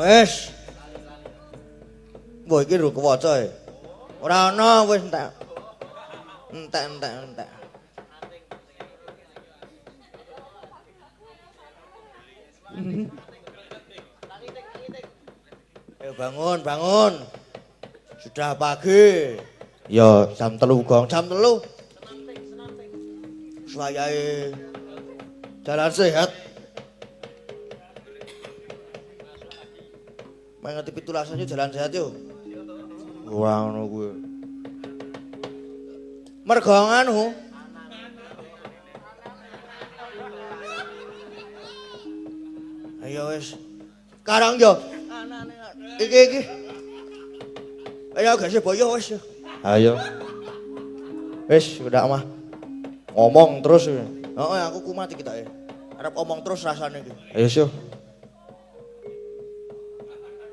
Wis. Mbok iki lho kewaca e. Ora ana wis entek. Entek. Ayo bangun. Sudah pagi. Ya jam 3 gong, jam 3. Suwayahe jalan sehat. Mengati 17 aja jalan sehat yo. Ora ngono kuwi. Mergo anu. Ayo wis. Karang yo. Iki. Ayo gak seboyo wis. Ayo. Wis udah mah. Ngomong terus. Heeh, aku kumat iki tak. Arep omong terus rasane iki. Ayo syo.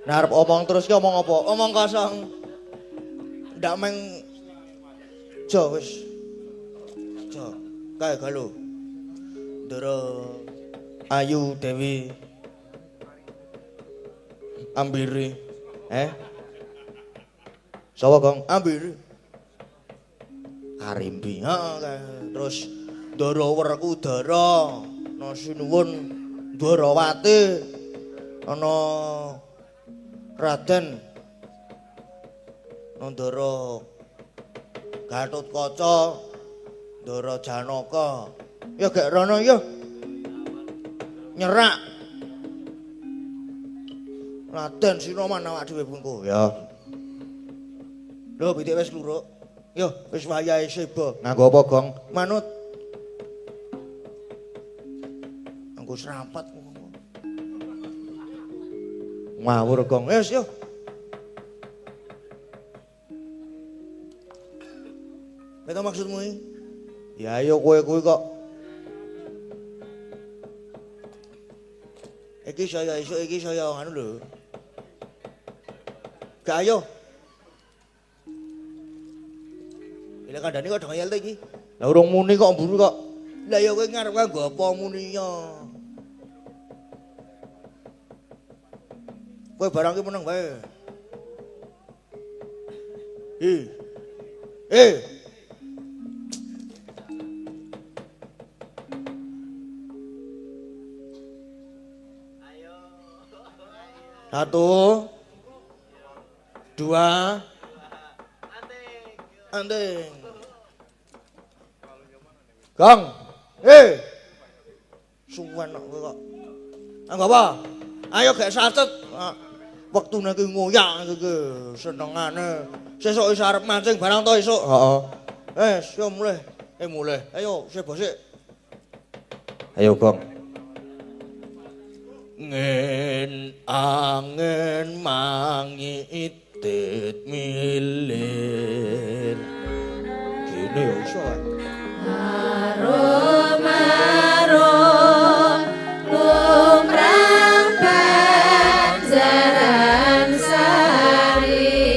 Nah arep omong terus ki omong apa? Omong kosong. Ndak meng jo wis. Jo. Kae galo. Ndoro Ayu Dewi Ambiri. Sapa Gong? Ambiri. Karimbi. Heeh, terus Ndoro Werkudara, Nasinuwun Dwarawati, ana Raden Ndara Gatotkaca, Ndara Janaka. Ya gek rono ya. Nyerak. Raden Sinoman awak dhewe bungku ya. Lho pitik wis luruk. Yo wis wayahe seba. Nganggo apa, Gong? Manut. Nganggo serapat. Ngawur, Gong. Wis yo. Apa maksudmu iki? Ya ayo kowe kuwi kok. Iki saya esuk iki saya anu lho. Gak ayo. Lah kandhane kok ngayal ta iki? Lah urung muni kok mburu kok. Lah ya kowe ngarep kanggo apa muninya? Kowe barang ki meneng wae. Satu, dua, anting. Gong, suwen kok. Anggo apa? Ayo gek satet. Wektune ki ngoyak iki senengane. Sesuk wis arep mancing barang to esuk. Heeh. Wis, yo mulih. Mulih. Ayo, sebo sik. Ayo, Gong. Ngen angin mangitit milir. Gini ya iso. Arum lumrang panjaran sari.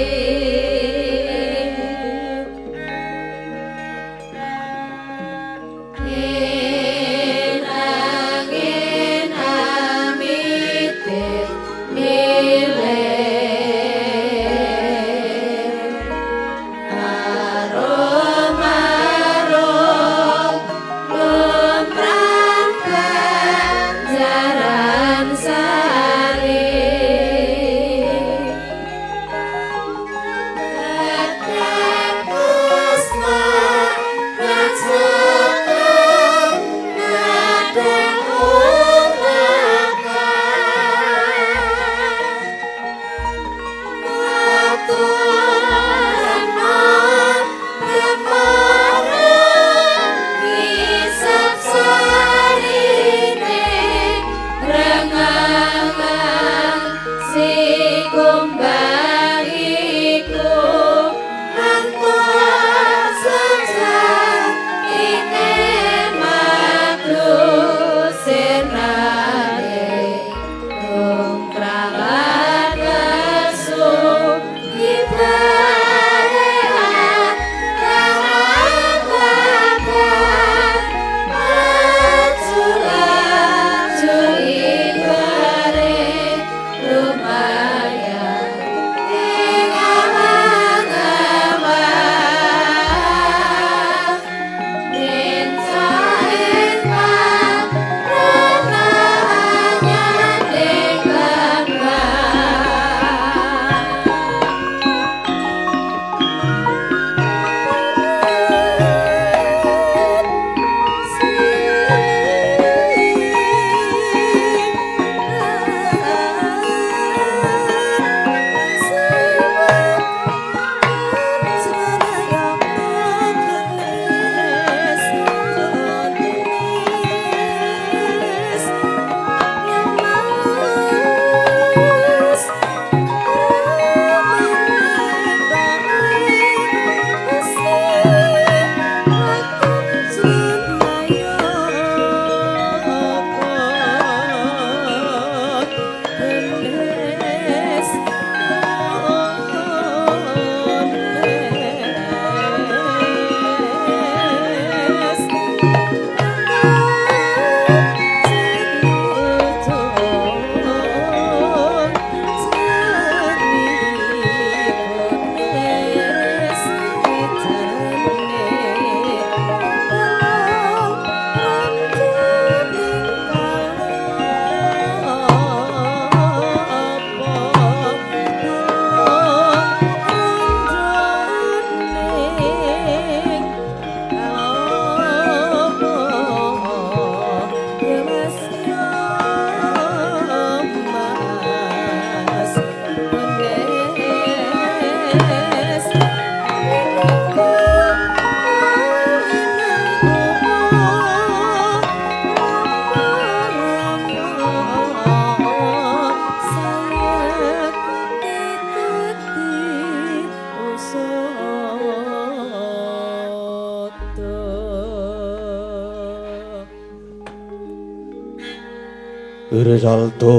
Irisaldo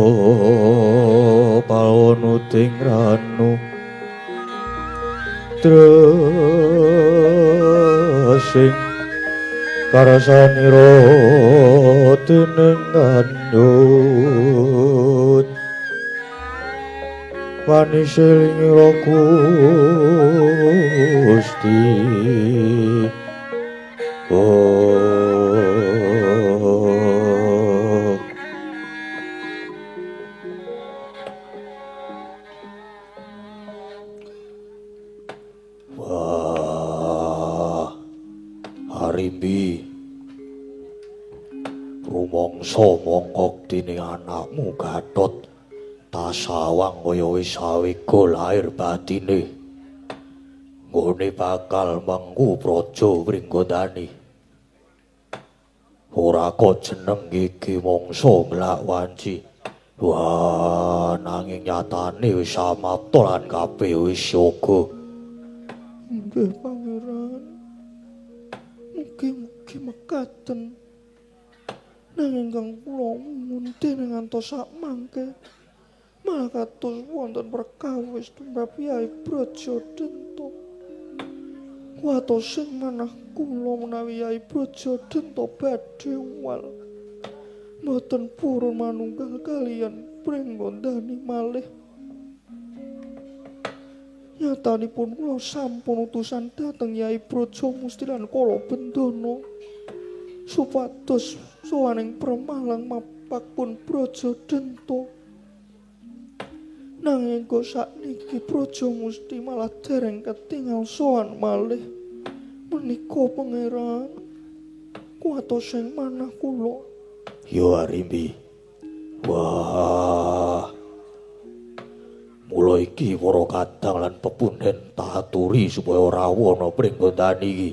pawonuting ranu Tresing karasanira dening anyut Wanisilngira Gusti Wah, Harimbi rumangsa mongkok dening anakmu Gatot tasawang kaya wis sawega lair batine nggone bakal mangku praja Wringgandani ora kok jeneng iki mangsa nglakwanci wah nanging nyatane wis samapta lan kabeh wis yoga nggih pangeran mugi-mugi mekaten nanging kang kula ngunti ngantos sak mangke malah kados wonten perkawis tumrap Yai Brajadenta watos sing manah kula menawi Yai Brajadenta badhe wal mboten purun manunggal kaliyan Wringgandani malih nyatanipun kula sampun utusan dhateng Yai Brajamusti lan Kalabendana supados sowaning permalang mapakpun Brajadenta nanging kok sakniki Brajamusti malah dereng ketingal sowan malih menika pangeran kuwatos sing manah kula yo Harimbi wah mula iki para kadang lan pepunden tak aturi supaya rawuh ana Wringgandani iki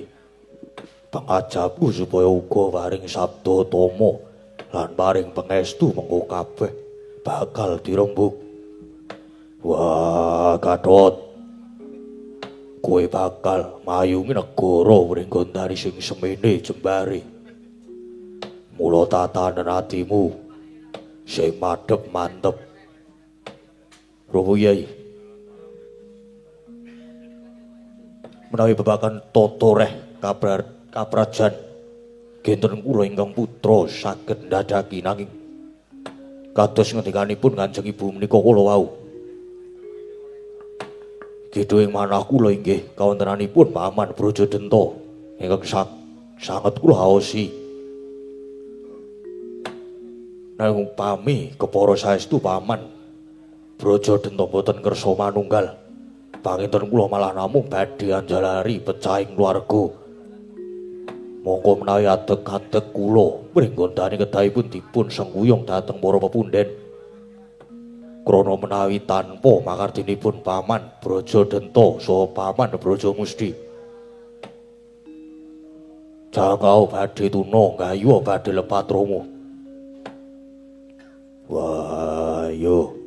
pangajabku supaya uga waring sabda tama lan paring pangestu mengko kabeh bakal dirembug wah Gatot kowe bakal mayungi negara Wringgandani sing semene jembare mula tatanen atimu sing madhep mantep Romo Yai menawi babagan totoreh kaprajan genten kula ingkang putra saged ndadaki nanging kados ngendikanipun Kanjeng Ibu menika kula wau gedhe ing manah kula inggih kawontenanipun Paman Brajadenta ingkang sanget kula aosi nanging pami kepara saestu Paman Brajadenta boten kersa manunggal panginten kula malah namung badhe anjalari pecahing keluarga mongko menawi adeg-adeg kula Wringgandani kedahipun dipun sengguyung dhateng para pepunden krana menawi tanpa makartinipun Paman Brajadenta saha Paman Brajamusti jangkau badhe tuna gayuh badhe lepat romo wah yo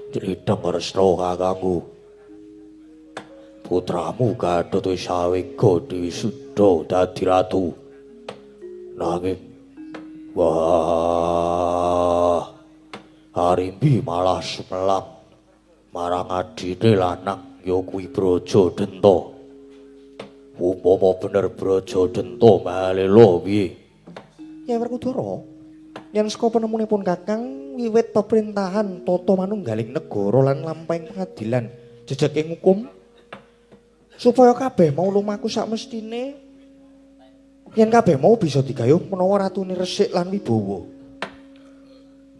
Triteng Resna kakangku putramu Gatot wis sawega diwisuda dadi ratu nanging wah Harimbi malah semelang marang adine lanang ya kuwi Brajadenta umpama bener Brajadenta malela piye ya Werkudara yen saka penemunipun Kakang wiwit pemerintahan tata manunggaling negara lan lampahing pengadilan jejeking hukum supaya kabeh mau lumaku sak mestine yen kabeh mau bisa digayuh menawa Ratune Resik lan Wibawa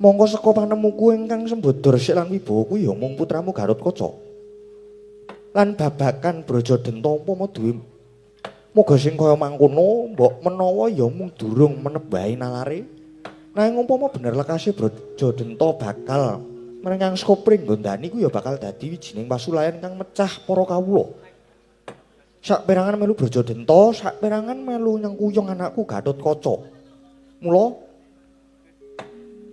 monggo saka panemuku ingkang sembada Resik lan Wibawa kuwi ya mung putramu Gatot-Kaca lan babakan Brajadenta umpama duwe moga sing kaya mangkono mbok menawa ya mung durung menebahi nalare nanging umpama bener lekase Brajadenta bakal menyang saka Wringgandani ku ya bakal dadi wijining pasulayan kang mecah para kawula. Sakperangan melu Brajadenta, sakperangan melu nyengkuyung anakku Gatot-Kaca. Mula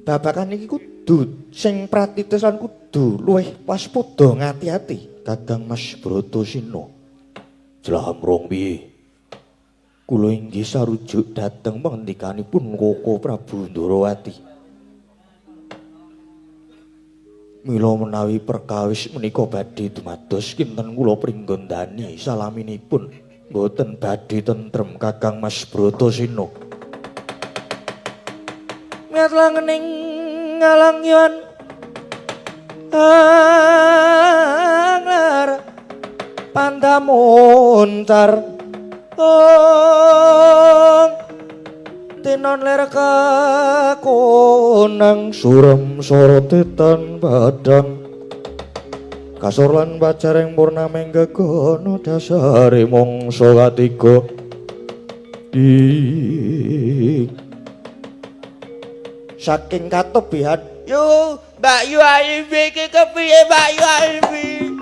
babakan iki kudu sing pratitis lan kudu luwih waspada ngati-ati Kakang Mas Bratasena. Jlamrong piye? Kula inggih sarujuk dhateng pangendikanipun Koko Prabu Ndarawati. Mila menawi perkawis menika badhe dumados kinten kula pringgondani salaminipun boten badhe tentrem Kakang Mas Bratasena. Miat langening ngalangyan anglar pandamontar tinon ler kakonang surem sorotetan badang kasur lan pacareng purnameng gegono dasare mangsa katiga saking katebihan yo Mbak Yu Alfi iki kepiye Mbak Yu Alfi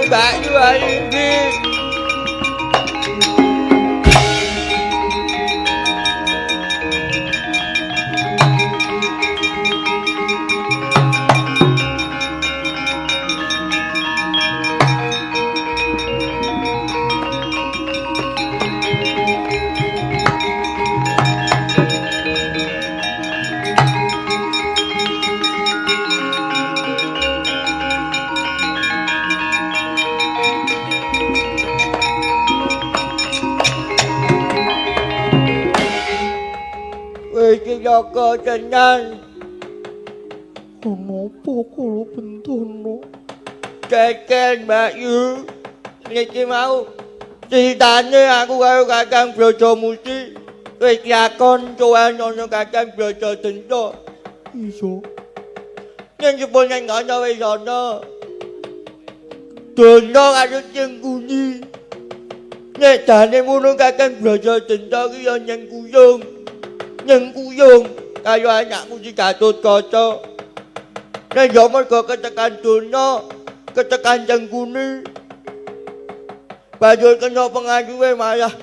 Mbak Yu Alfi iki Joko Cenyan kenapa kula bentono keken Mbak Yu niki mau ceritane aku karo Kakang Brajamusti wis lakon sowan ana Kakang Brajadenta iso yen jebul nang ana wis ana dono karo cengkuni nek jane ngono Kakang Brajadenta ki ya nyengkuyung kaya anakku si Gatotkaca. Nek yo mergo ketekan donya, ketekan cengkuni. Banjur kena pengaduwe malah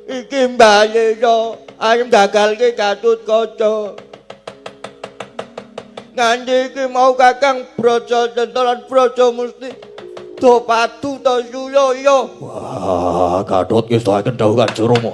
iki mbale yo arep gagalke Gatotkaca. Nganti iki mau Kakang Brajadenta lan Brajamusti do padu to suya. Wah, Gatot ki saken dawuh Kanjeng Rama.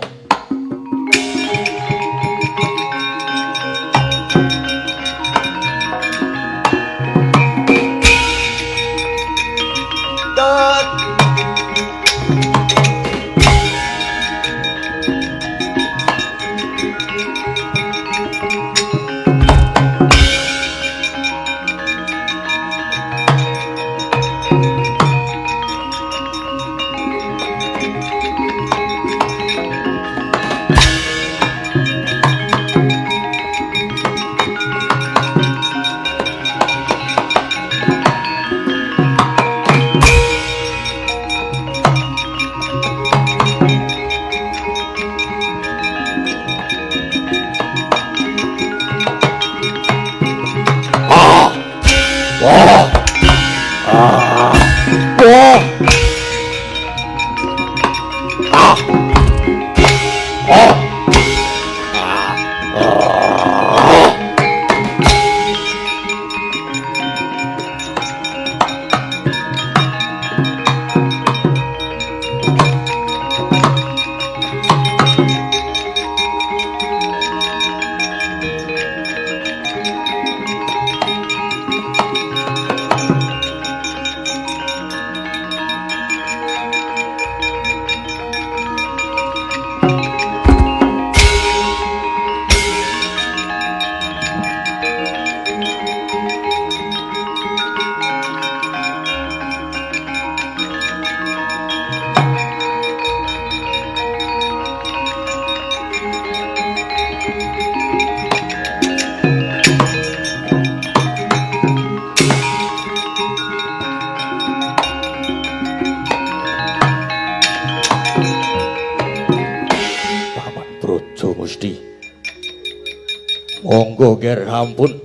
ger ampun.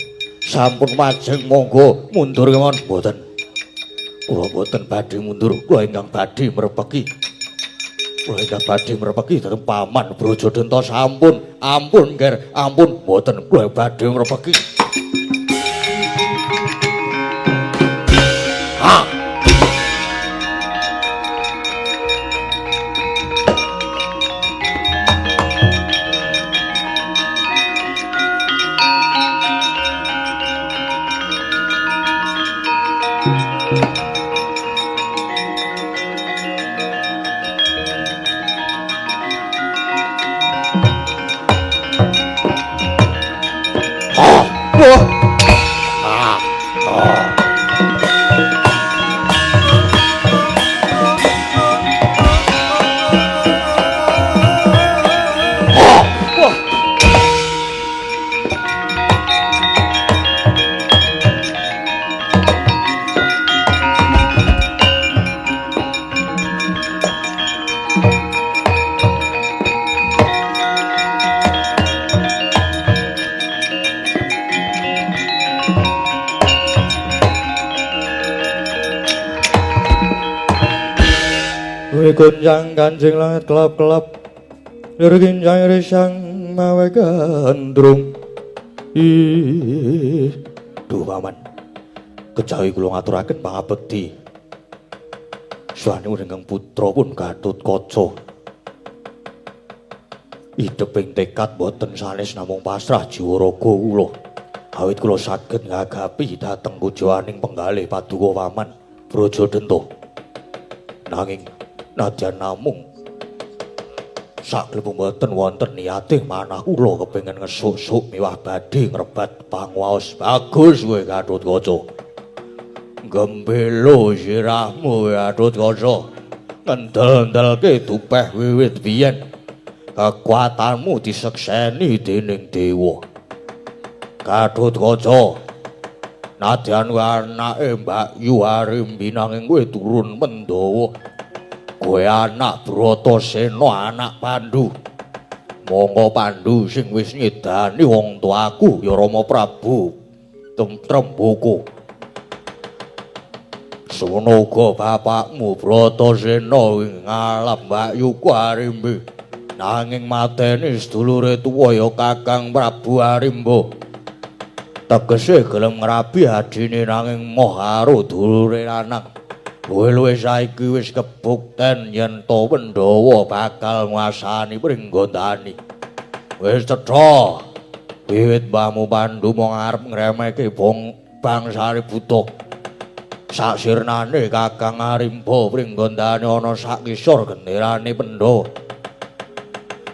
Sampun majeng monggo mundur kemawon mboten. Kula mboten badhe mundur, kula ingkang badhe mrepeki. Kula ingkang badhe mrepeki dhateng Paman Brajadanta sampun. Ampun ger, ampun mboten kula badhe mrepeki. Gonjang kancing langit kelap-kelap lir kinjang risang mawe gandrung duh Paman kejawi kula ngaturaken pangabekti swanipun ingkang putra pun Gatotkaca ideping tekad boten sanes namung pasrah jiwa raga kula awit kula saged ngagapi dhateng kujawaning penggalih paduka Paman Brajadanta nanging nadyan namung saklebung boten wonten niate manah kula kepengin ngesuk-suk miwah badhe ngrebat pangwaos bagus kowe Gatotkaca gembelo sirahmu Gatotkaca ngendel-ndelke tupeh wiwit biyen kekuatanmu disekseni dening dewa Gatotkaca nadyan kowe anake Mbak Yu Arimbi nanging kowe turun Pandhawa kowe anak Bratasena anak Pandhu monggo Pandhu sing wis nyedani wong tuaku ya Rama Prabu Trembaka sono uga bapakmu Bratasena ing alam Mbak Yu Arimbi nanging mateni sedulure tuwa ya Kakang Prabu Arimba tegese gelem ngrabi adine nanging moh karo dulure lanang luwih-luwih saiki wis kebukten yen to Pandhawa bakal nguasani Pringgondani. Wis cetha. Wiwit mbahmu Pandhu mung arep ngremehke bangsane buta. Saksirnane Kakang Arimba Pringgondani ana sak kisor genderane Pandhawa.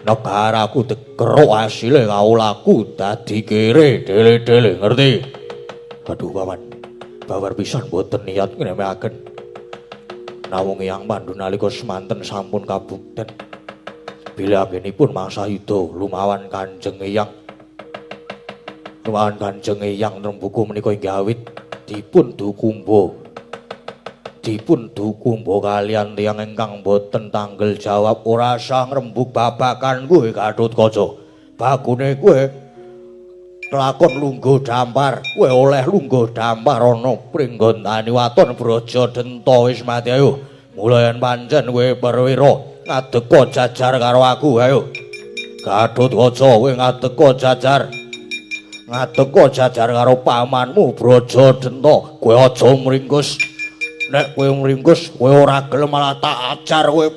Negaraku dikeruk asile kaulaku dadi kere dele-dele ngerti. Aduh Paman, babar pisan boten niat ngremehaken. Namung Hyang Pandhu nalika semanten sampun kabukten bila anggenipun mangsa yuda lumawan Kanjeng Hyang Trembaka menika inggih awit dipun dukumba kaliyan tiyang ingkang boten tanggel jawab ora sang rembug babakan kowe Gatotkaca bagune kowe kelakon lungguh dampar kowe oleh lungguh dampar ana Pringgondani waton Brajadanta wis mati ayo mula yen pancen kowe perwira ngadeka jajar karo aku ayo Gatotkaca kowe ngadeka jajar karo pamanmu Brajadanta kowe aja mringkus nek kowe mringkus kowe ora gelem malah tak ajar kowe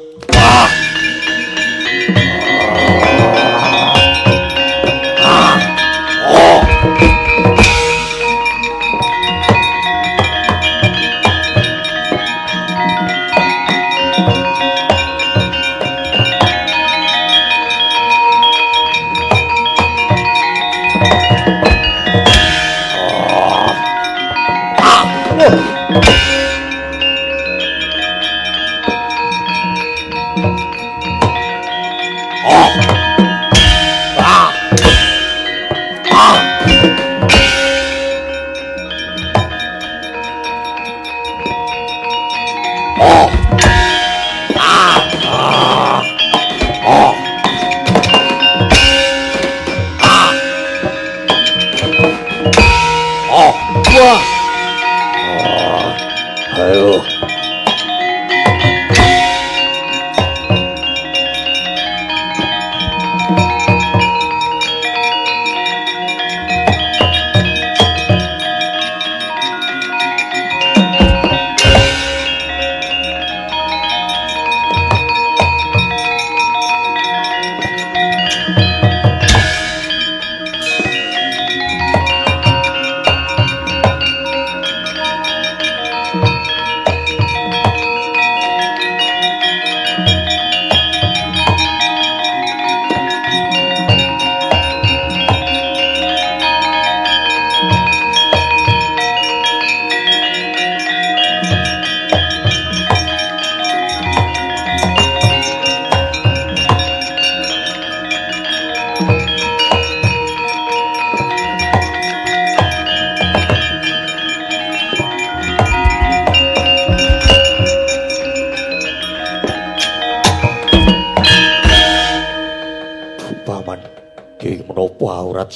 murat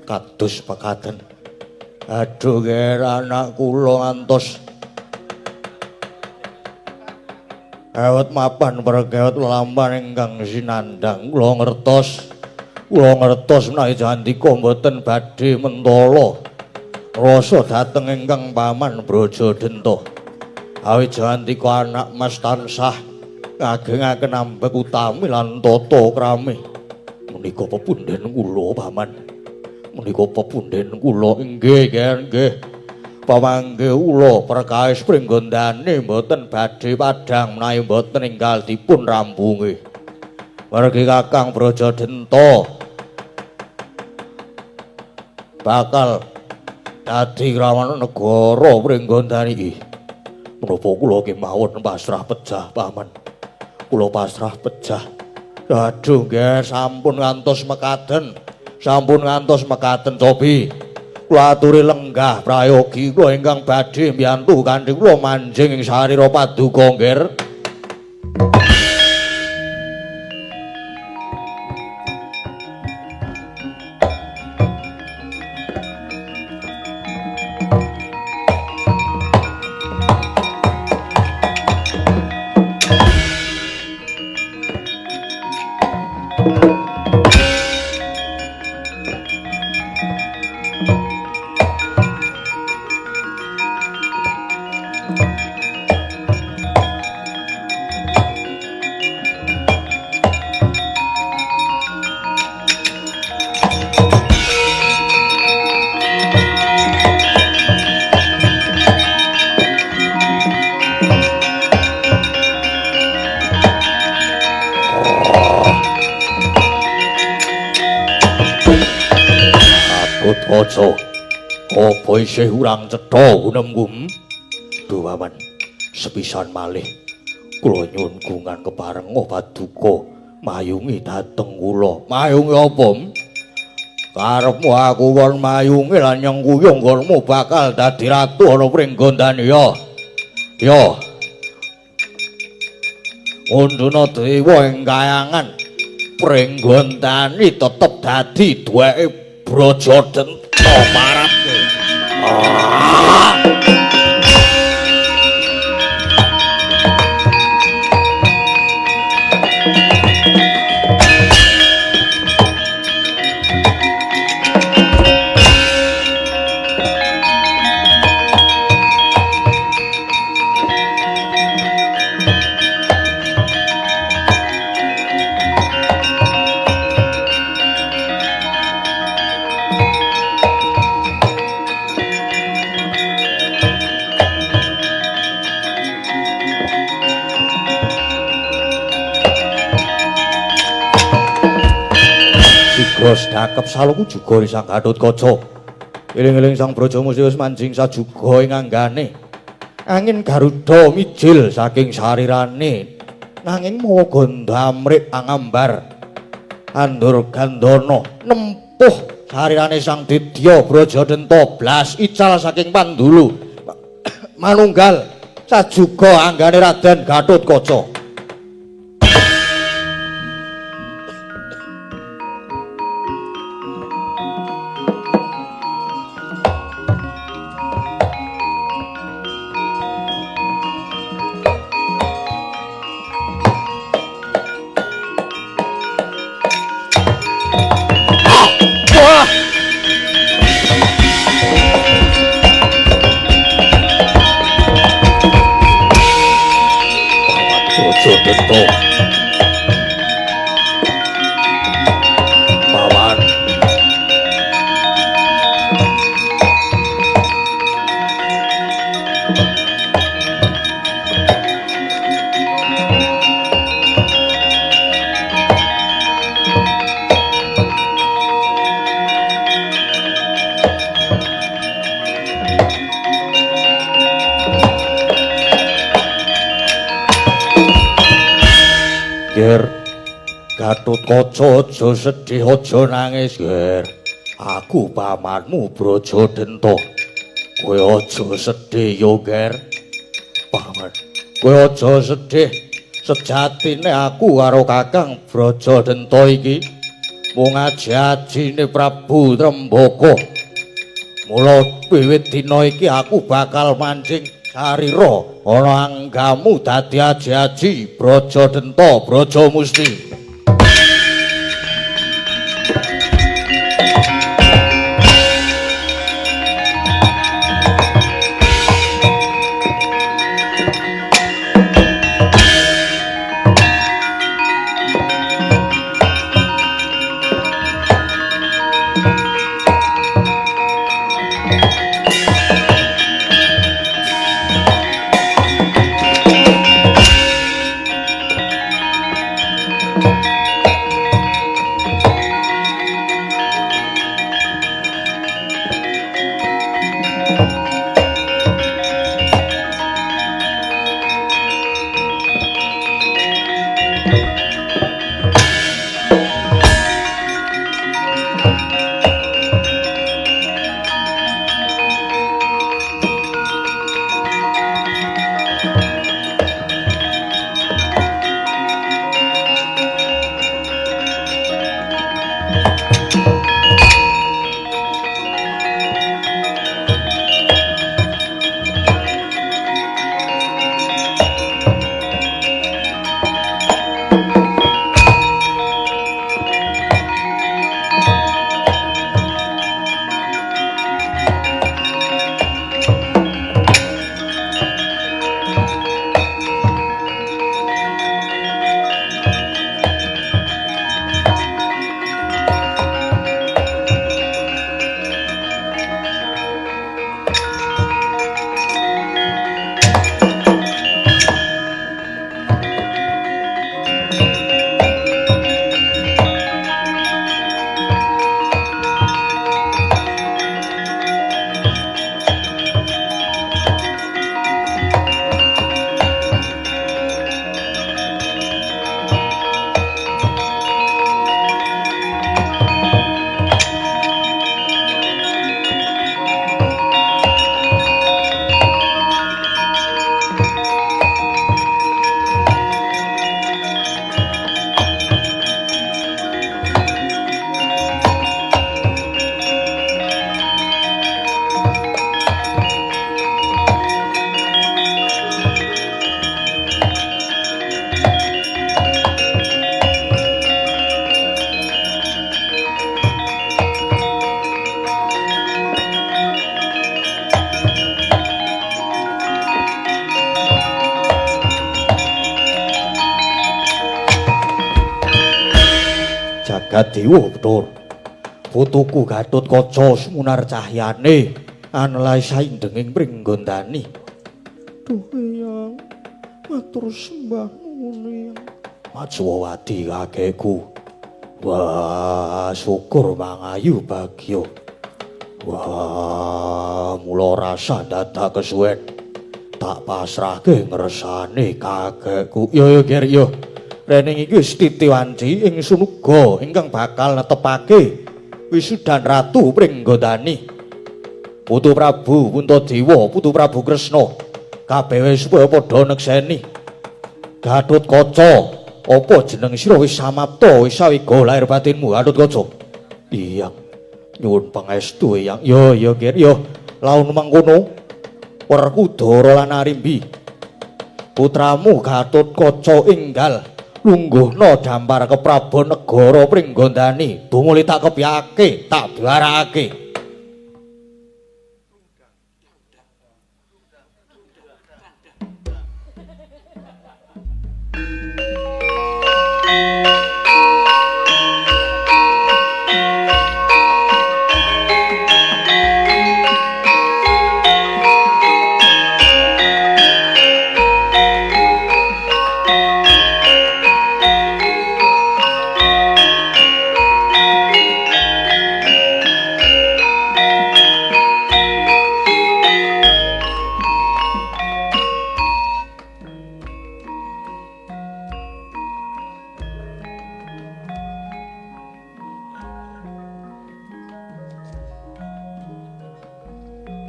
kados pekaten. Aduh ger anak kula ngantos awet mapan perkewet lamban ingkang sinandang kula ngertos menawi jandika mboten badhe mentala rasa dhateng ingkang paman Brajadenta awit jandika anak Mas tansah ngagengaken ambek utami lan tata krami menika pepunden kula paman. Menika pepunden kula inggih pamanggih kula perkawis pringgondane mboten badhe padhang menawi mboten enggal dipun rampungi margi Kakang Brajadenta bakal dadi rawan negara pringgondane iki menapa kula kemawon pasrah pejah paman kula pasrah pejah aduh nggih sampun ngantos mekaten cobi kula aturi lenggah prayogi kula ingkang badhe mbiyantu kanthi kula manjing ing sarira paduka nggih. Ojo, apa isih urang cetha unem-um? Duh paman, sepisan malih kula nyuwun gungan keparenga paduka mayungi dhateng kula. Mayungi apa? Karepmu aku kon mayungi lan nyengkuyung konmu bakal dadi ratu ana pringgondane ya. Ya. Unduna dewa ing kayangan pringgondane tetep dadi duweke Brajadenta marapke. Bos dakep saluku juga Sang Gatotkaca. Eling-eling Sang Brajamusti wis manjing sajuga ing anggane. Angin Garuda mijil saking sarirane. Nanging mawa gondamrik angambar. Andur Gandana nempuh sarirane Sang Dedya Brajadenta blas ical saking Pandulu. Manunggal sajuga anggane Raden Gatotkaca. Gatotkaca aja sedih aja nangis ger. Aku pamanmu Brajadenta. Kowe aja sedih yo ger. Paman, kowe aja sedih. Sejatine aku karo Kakang Brajadenta iki mung aji-ajine Prabu Trembaka. Mula wiwit dina iki aku bakal mancing sarira ana anggamu dadi aji-aji Brajadenta Brajamusti. Dewa Bathara putuku Gatotkaca sumunar cahyane anelai saindenging pringgondani. Duh Eyang, matur sembah nuwun Eyang. Majwawati kakekku. Wah, syukur mangayu bagya. Wah, mula rasa dadak kesuwen tak pasrahke ngersane kakekku. Yo Ger yo. Rene iki wis titiwanci ingsun uga ingkang bakal netepake wisudan Ratu Pringgondani. Putu Prabu Puntadewa, Putu Prabu Kresna kabeh wis padha nekseni. Gatotkaca, apa jeneng sira wis samapta wis sawiga lair batinmu Gatotkaca? Iya. Nyuwun pangestu Eyang. Yo Ger yo. Laun mangkono Werkudara lan Arimbi. Putramu Gatotkaca enggal lungguhna dampar keprabon negara Pringgondani dumuli tak kepiyake tak biarake.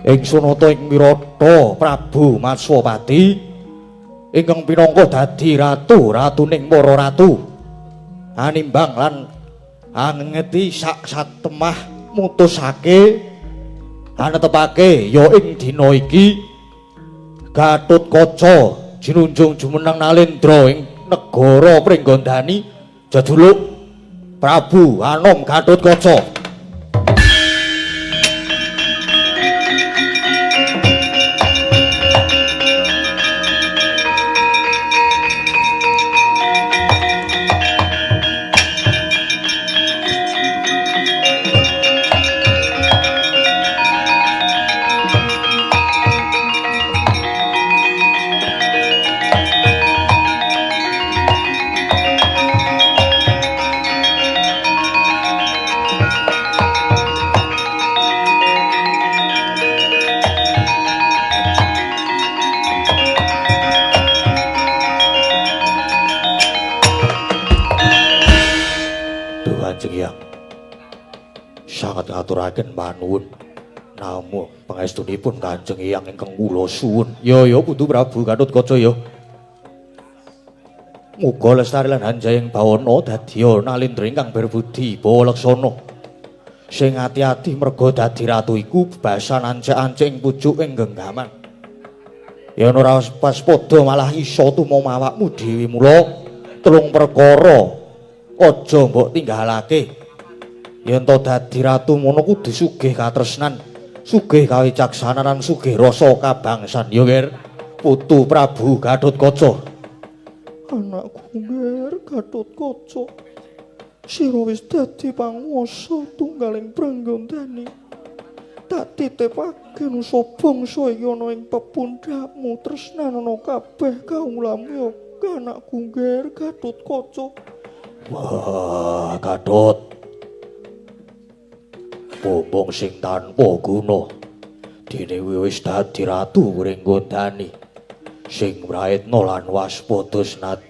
Ingsun nata ing Wirata Prabu Matswapati ingkang pinangka dadi ratuning para ratu animbang lan angeti sak satemah mutusake anetepake ya ing dina iki Gatotkaca jinunjung jumeneng Nalendra ing negara Pringgondani jejuluk Prabu Anom Gatotkaca. Sangat ngaturaken manuwun namung pangestunipun Kanjeng Hyang ingkang kula suwun. Ya Putu Prabu Gatotkaca ya. Muga lestari lan Hanjaying Bawana dadya Nalendra ingkang berbudi balaksana. Sing ati-ati merga dadi ratu iku bebasan ancek-ancek ing pucuk ing genggaman. Ya ora pas padha malah isa tumama awakmu dhewe mula telung perkara aja mbok tinggalake. Yen to dadi ratu mono kudu sugih katresnan, sugih kawicaksanan lan sugih rasa kabangsan ya Nger Putu Prabu Gatotkaca. Anakku Nger Gatotkaca, sira wis dadi panguwasa tunggaling Pringgondani. Tak titipake nusa bangsa iki ana ing pepundhakmu tresnanono kabeh kawulamu ya anakku Nger Gatotkaca. Wah, Gatot. Bobong sing tanpa guna dene wis dadi ratu Pringgondani sing mraitna lan waspada senat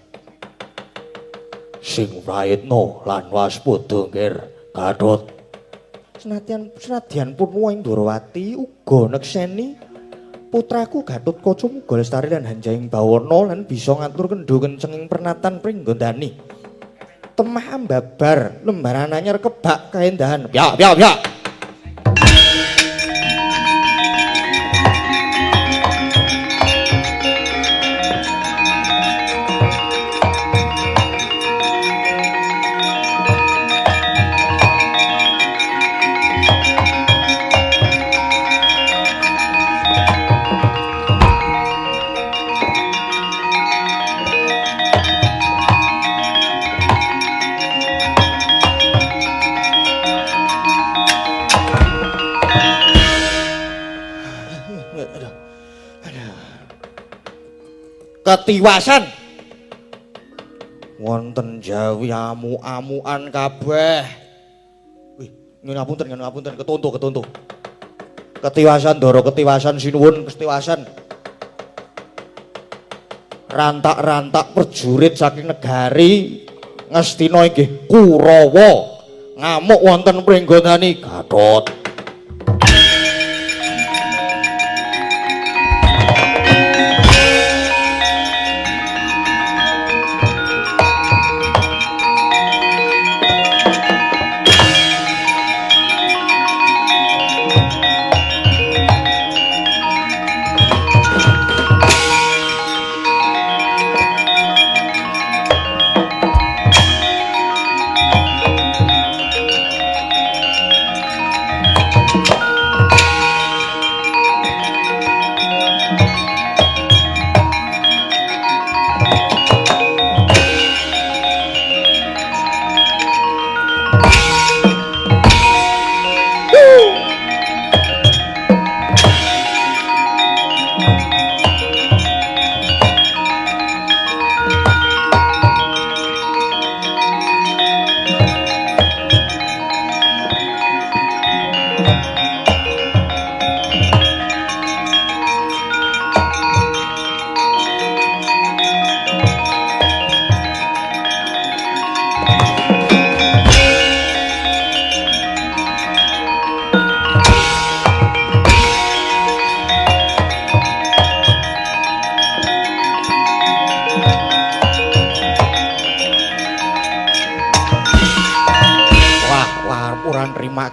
sing mraitna lan waspada Nger Gatot. Senadyan pun wong Ndrawati uga nekseni putraku Gatotkaca muga lestari lan Hanjaying Bawana lan bisa ngatur kendho kencenging pernatan Pringgondani. Temah ambabar lembaran anyar kebak kaendahan. Ya. Ketiwasan wonten jawi amu-amuan kabeh. Wih, ngapunten ketuntu. Ketiwasan Ndara ketiwasan sinuwun ketiwasan. Rantak-rantak prajurit saking negari Ngastina inggih Kurawa ngamuk wonten Pringgondani Gatot.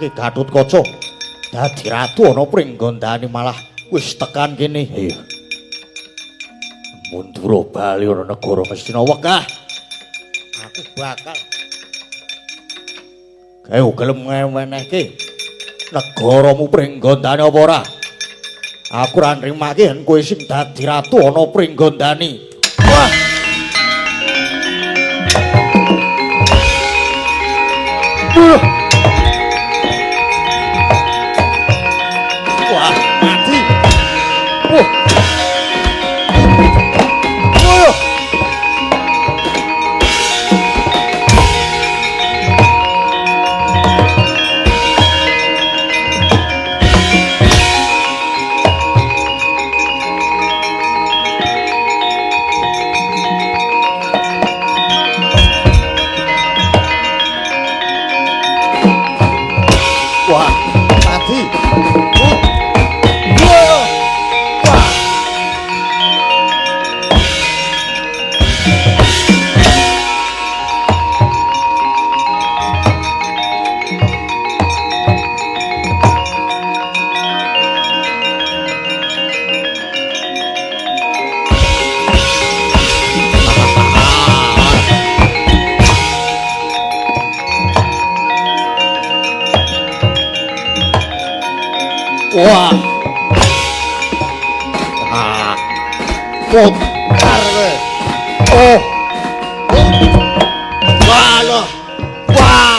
ngresakake Gatotkaca dadi ratu ana pringgondani malah wis tekan kene. Ayo. Mundur bali ana negara Ngastina wegah. Aku bakal gawe gelem ngewenehke negaramu pringgondani apa ora? Aku ora nrimake yen kowe sing dadi ratu ana pringgondani. Wah. Wah, mati. Wah. Wah. Wah, mati. Wah. Wah. Wah. Ah. Putar kowe. Oh. Wah loh. Wah.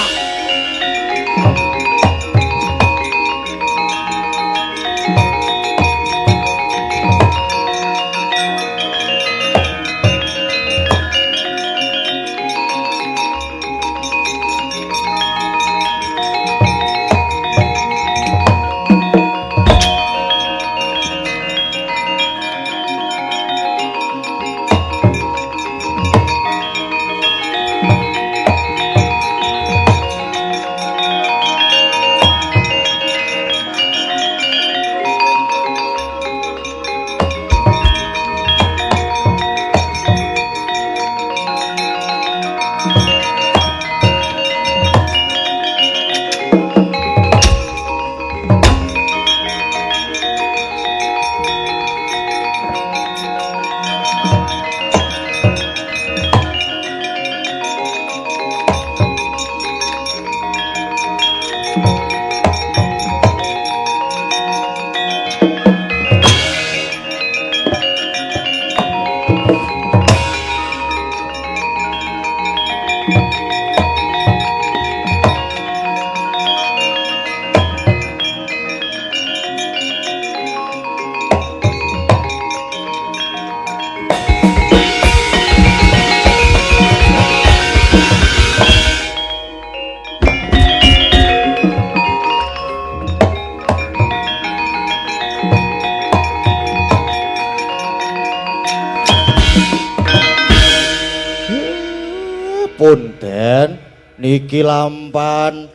Punden niki lampan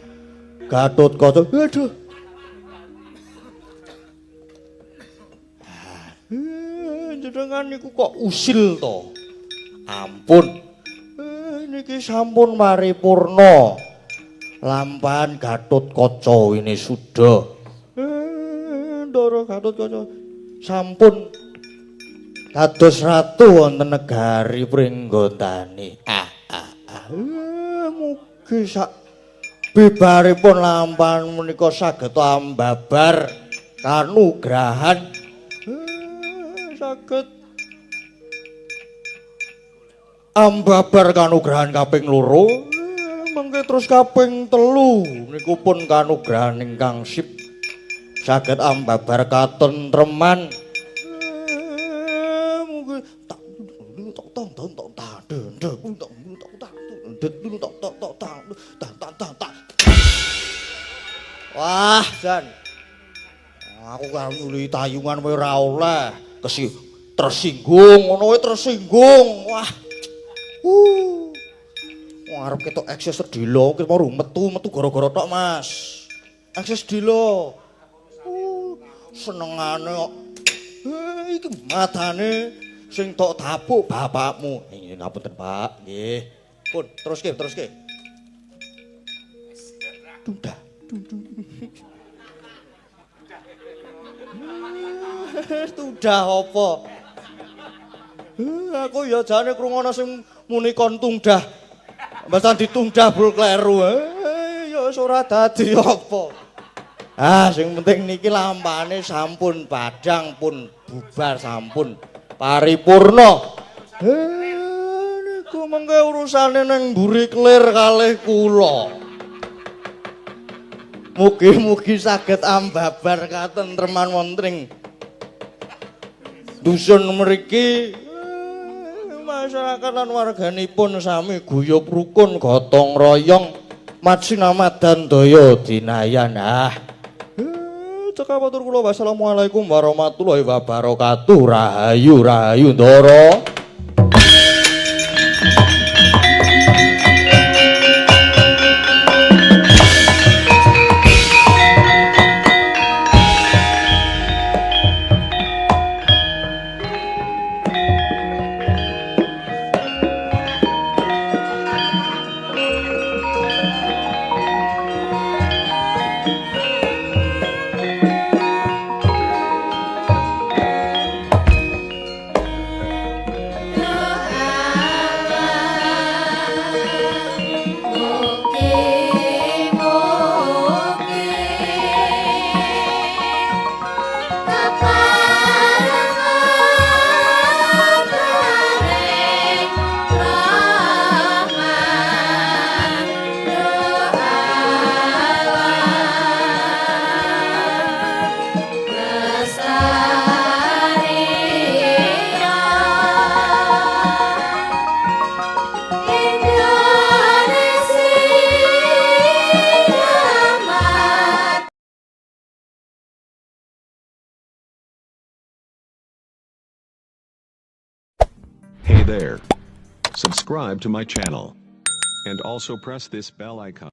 Gatotkaca. Aduh. Jenengan niku kok usil to? Ampun. Niki sampun paripurna. Lampan Gatotkaca ini sudah. Ndara Gatotkaca sampun dados ratu wonten negari Pringgondani. Mugi sak bibaripun lampan menika saged ambabar kanugrahan saged ambabar kanugrahan kaping 2 mengke terus kaping 3 niku pun kanugrahan ingkang sip saged ambabar katentreman mugi wah, Jan. Aku karo nyuli tayungan kowe ora oleh. Tersinggung, ngono wae tersinggung. Wah. Arep ketok ekses sedilo, ki mau metu gara-gara tok, Mas. Ekses sedilo. Senengane kok. Iki matane sing tok dapuk bapakmu. Ngapunten, Pak. Nggih. Pun, teruske. Dudah. Tudah apa? Aku ya jane krungono sing muni kon tungdah. Mboten ditungdah bul kleru. Ya wis ora dadi apa. Sing penting niki lampane sampun padhang pun bubar sampun paripurna. Niku mengke urusane nang mburi klir kalih kula. Mugi-mugi saged ambabar katentreman wonten dusun mriki. Masyarakat lan warganipun sami guyub rukun gotong royong masinamadan daya dinayan. Cekapatur kula wassalamualaikum warahmatullahi wabarakatuh. Rahayu rahayu ndara. Hey there. Subscribe to my channel. And also press this bell icon.